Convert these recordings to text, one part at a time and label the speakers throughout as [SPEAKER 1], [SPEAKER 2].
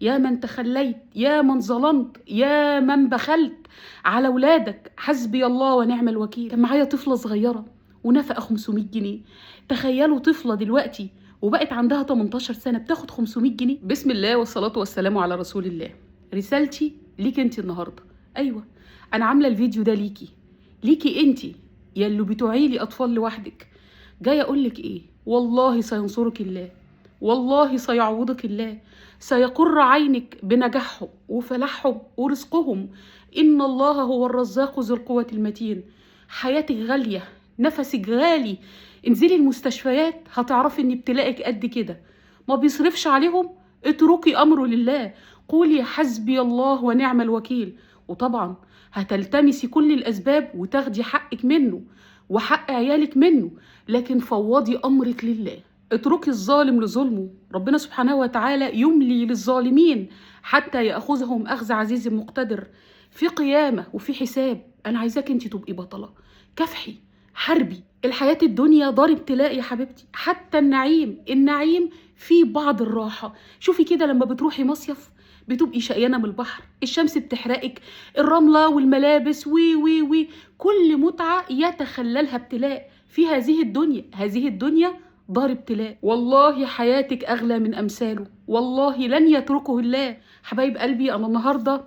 [SPEAKER 1] يا من تخليت، يا من ظلمت، يا من بخلت على ولادك. حسبي الله ونعم الوكيل. كان معايا طفلة صغيرة ونفقة 500 جنيه. تخيلوا طفلة دلوقتي وبقت عندها 18 سنة بتاخد 500 جنيه. بسم الله والصلاة والسلام على رسول الله. رسالتي ليك انت النهاردة. ايوه، انا عاملة الفيديو ده ليكي انت يا اللي بتعيلي اطفال لوحدك. جاي اقولك ايه؟ والله سينصرك الله، والله سيعوضك الله، سيقر عينك بنجاحهم وفلاحهم ورزقهم. إن الله هو الرزاق ذو القوة المتين. حياتك غالية، نفسك غالي. انزلي المستشفيات هتعرفي ان ابتلائك قد كده. ما بيصرفش عليهم، اتركي أمره لله. قولي حسبي الله ونعم الوكيل. وطبعا هتلتمسي كل الأسباب وتاخدي حقك منه وحق عيالك منه، لكن فوضي أمرك لله. اتركي الظالم لظلمه. ربنا سبحانه وتعالى يملي للظالمين حتى يأخذهم أخذ عزيز مقتدر. في قيامة وفي حساب. أنا عايزاك انت تبقي بطلة. كافحي، حربي. الحياة الدنيا دار ابتلاء يا حبيبتي. حتى النعيم فيه بعض الراحة. شوفي كده لما بتروحي مصيف بتبقي شقيانة من البحر، الشمس بتحرقك، الرملة والملابس وي كل متعة يتخللها ابتلاء في هذه الدنيا. هذه الدنيا دار ابتلاء. والله حياتك أغلى من أمثاله، والله لن يتركه الله. حبايب قلبي، أنا النهاردة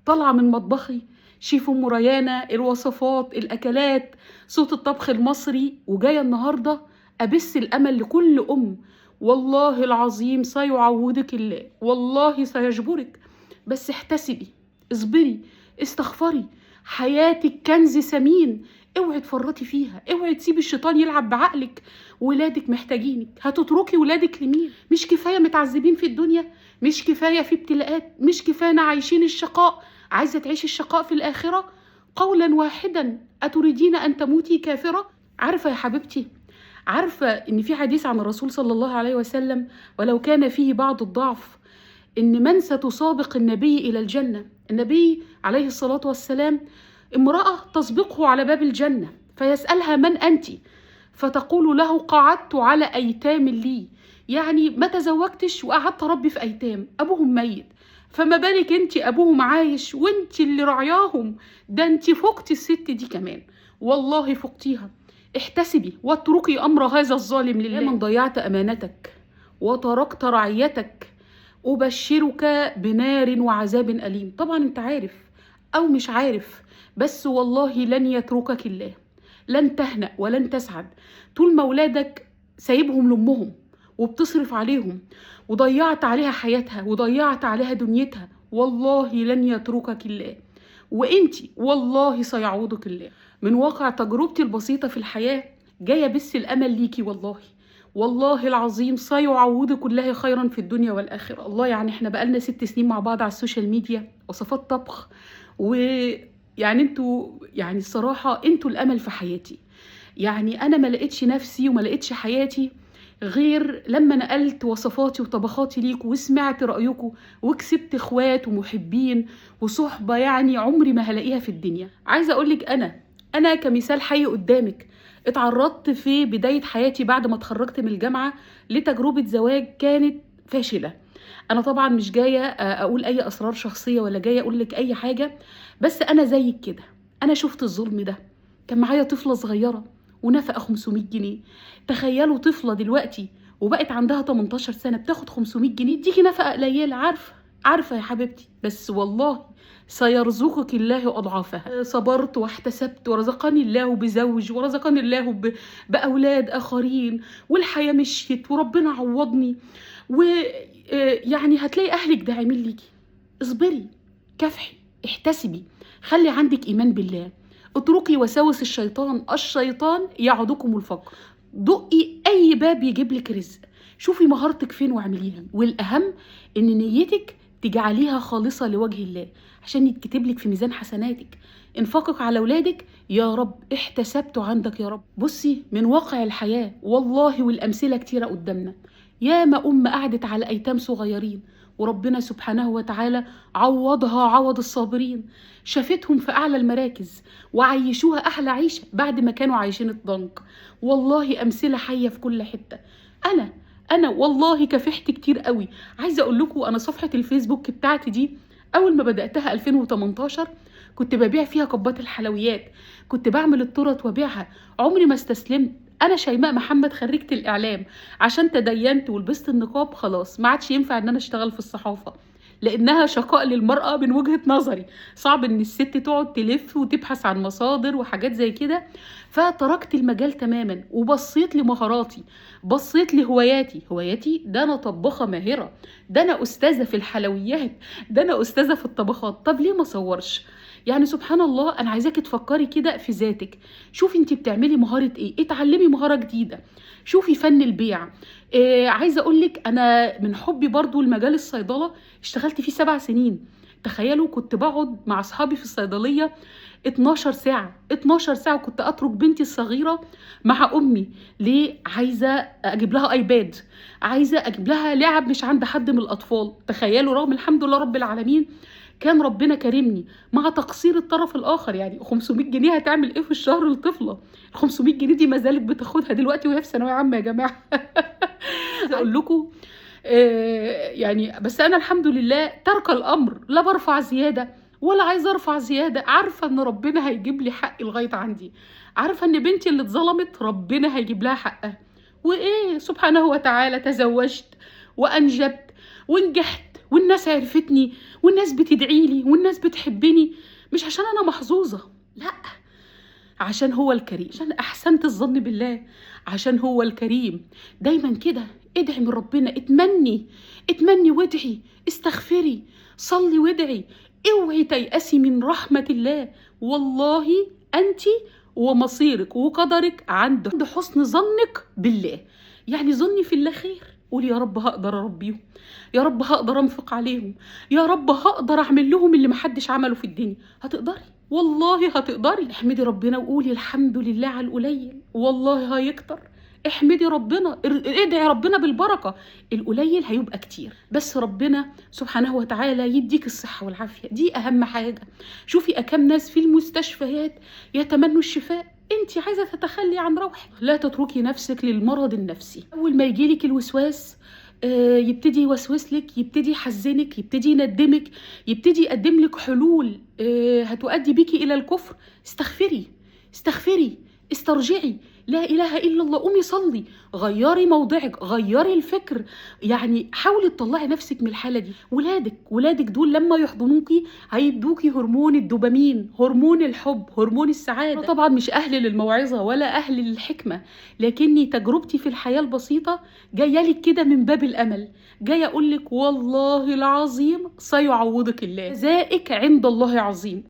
[SPEAKER 1] طالعة من مطبخي، شيف أم ريانة، الوصفات، الأكلات، صوت الطبخ المصري، وجاية النهاردة أبث الأمل لكل أم. والله العظيم سيعوضك الله، والله سيجبرك. بس احتسبي، اصبري، استغفري. حياتك كنز ثمين، اوعي تفرطي فيها، اوعي تسيبي الشيطان يلعب بعقلك. ولادك محتاجينك. هتتركي ولادك لمين؟ مش كفايه متعذبين في الدنيا؟ مش كفايه في ابتلاءات؟ مش كفايه عايشين الشقاء؟ عايزه تعيشي الشقاء في الاخره؟ قولا واحدا، اتريدين ان تموتي كافره؟ عارفه يا حبيبتي، عارفه ان في حديث عن الرسول صلى الله عليه وسلم ولو كان فيه بعض الضعف، إن من ستسابق النبي إلى الجنة. النبي عليه الصلاة والسلام امرأة تسبقه على باب الجنة فيسألها من أنت؟ فتقول له قعدت على أيتام لي. يعني ما تزوجتش وقعدت ربي في أيتام أبوهم ميت، فما بالك أنت أبوهم عايش وأنت اللي رعياهم. ده أنت فقتي الست دي كمان، والله فقتيها. احتسبي واتركي أمر هذا الظالم لله. من ضيعت أمانتك وتركت رعيتك أبشرك بنار وعذاب أليم. طبعا انت عارف أو مش عارف، بس والله لن يتركك الله. لن تهنأ ولن تسعد طول ما ولادك سايبهم لأمهم وبتصرف عليهم وضيعت عليها حياتها وضيعت عليها دنيتها. والله لن يتركك الله، وانتي والله سيعوضك الله. من واقع تجربتي البسيطة في الحياة جاية بس الأمل ليكي. والله العظيم سيعوضك الله خيرا في الدنيا والآخرة. الله، يعني احنا بقالنا 6 سنين مع بعض على السوشيال ميديا، وصفات طبخ، ويعني انتوا يعني الصراحة انتوا الأمل في حياتي. يعني أنا ما لقيتش نفسي وما لقيتش حياتي غير لما نقلت وصفاتي وطبخاتي ليكوا وسمعت رأيكوا وكسبت اخوات ومحبين وصحبة يعني عمري ما هلاقيها في الدنيا. عايزة أقولك أنا كمثال حي قدامك اتعرضت في بداية حياتي بعد ما اتخرجت من الجامعة لتجربة زواج كانت فاشلة. أنا طبعا مش جاية أقول أي أسرار شخصية ولا جاية أقولك أي حاجة، بس أنا زيك كده. أنا شفت الظلم ده. كان معايا طفلة صغيرة ونفقة 500 جنيه. تخيلوا طفلة دلوقتي وبقت عندها 18 سنة بتاخد 500 جنيه. ديكي نفقة قليلة، عارفة يا حبيبتي، بس والله سيرزقك الله أضعافها. صبرت واحتسبت ورزقني الله بزوج ورزقني الله بأولاد آخرين، والحياة مشيت وربنا عوضني. ويعني هتلاقي أهلك داعمين ليكي. اصبري، كافحي، احتسبي، خلي عندك إيمان بالله. اتركي وساوس الشيطان يعدكم الفقر. دقي أي باب يجيب لك رزق. شوفي مهارتك فين واعمليها، والأهم إن نيتك تجعليها خالصة لوجه الله عشان يتكتب لك في ميزان حسناتك. انفقك على ولادك يا رب احتسبته عندك يا رب. بصي من واقع الحياة والله، والأمثلة كتيرة قدامنا. ياما قعدت على أيتام صغيرين وربنا سبحانه وتعالى عوضها عوض الصابرين. شافتهم في أعلى المراكز وعيشوها أحلى عيشة بعد ما كانوا عايشين الضنك. والله أمثلة حية في كل حتة. انا والله كافحت كتير قوي. عايزه اقول لكم انا صفحه الفيسبوك بتاعتي دي اول ما بداتها 2018 كنت ببيع فيها كوبات الحلويات، كنت بعمل التورت وابيعها، عمري ما استسلمت. انا شيماء محمد خريجة الاعلام، عشان تدينت ولبست النقاب خلاص ما عادش ينفع ان انا اشتغل في الصحافة، لانها شقاء للمرأة من وجهة نظري. صعب ان الست تقعد تلف وتبحث عن مصادر وحاجات زي كده. فتركت المجال تماما وبصيت لمهاراتي، بصيت لهواياتي. ده انا طباخة ماهرة، ده انا استاذة في الحلويات، ده انا استاذة في الطبخات. طب ليه ما صورش؟ يعني سبحان الله. انا عايزاكي تفكري كده في ذاتك، شوفي انت بتعملي مهارة ايه، اتعلمي مهارة جديدة، شوفي فن البيع. عايزه اقول لك انا من حبي برضو لمجال الصيدله اشتغلت فيه 7 سنين. تخيلوا كنت بقعد مع اصحابي في الصيدليه 12 ساعه 12 ساعه، وكنت اترك بنتي الصغيره مع امي. ليه؟ عايزه اجيب لها ايباد، عايزه اجيب لها لعب مش عند حد من الاطفال. تخيلوا رغم الحمد لله رب العالمين كان ربنا كرمني مع تقصير الطرف الاخر. يعني 500 جنيه هتعمل ايه في الشهر لطفله؟ ال 500 جنيه دي ما زالت بتاخدها دلوقتي وهي في ثانويه عامه يا جماعه. عايزه اقول لكم يعني بس انا الحمد لله ترك الامر، لا برفع زياده ولا عايزه ارفع زياده. عارفه ان ربنا هيجيب لي حقي لغايه عندي، عارفه ان بنتي اللي اتظلمت ربنا هيجيب لها حقها. وايه سبحانه وتعالى تزوجت وانجبت ونجحت، والناس عرفتني، والناس بتدعي لي، والناس بتحبني. مش عشان انا محظوظه، لا، عشان هو الكريم، عشان احسنت الظن بالله، عشان هو الكريم. دايما كده ادعي من ربنا، اتمني وادعي، استغفري، صلي وادعي. اوعي تيأسي من رحمة الله. والله انت ومصيرك وقدرك عند حسن ظنك بالله. يعني ظني في الله خير، قولي يا رب هقدر اربيهم، يا رب هقدر انفق عليهم، يا رب هقدر اعمل لهم اللي محدش عمله في الدنيا. هتقدري، والله هتقدري. احمدي ربنا وقولي الحمد لله على القليل، والله هيكتر. احمدي ربنا، ادعي ربنا بالبركة. القليل هيبقى كتير، بس ربنا سبحانه وتعالى يديك الصحة والعافية، دي اهم حاجة. شوفي كم ناس في المستشفيات يتمنوا الشفاء، انت عايزة تتخلي عن روحك. لا تتركي نفسك للمرض النفسي. اول ما يجيلك الوسواس يبتدي يوسوس لك، يبتدي يحزنك، يبتدي يندمك، يبتدي يقدم لك حلول هتؤدي بيكي الى الكفر. استغفري، استرجعي، لا اله الا الله، قومي صلي، غيري موضعك، غيري الفكر. يعني حاولي تطلعي نفسك من الحاله دي. ولادك دول لما يحضنوكي هيدوكي هرمون الدوبامين، هرمون الحب، هرمون السعاده. أنا طبعا مش اهل للموعظه ولا اهل للحكمه، لكني تجربتي في الحياه البسيطه جايه لك كده من باب الامل، جايه اقول لك والله العظيم سيعوضك الله، جزائك عند الله عظيم.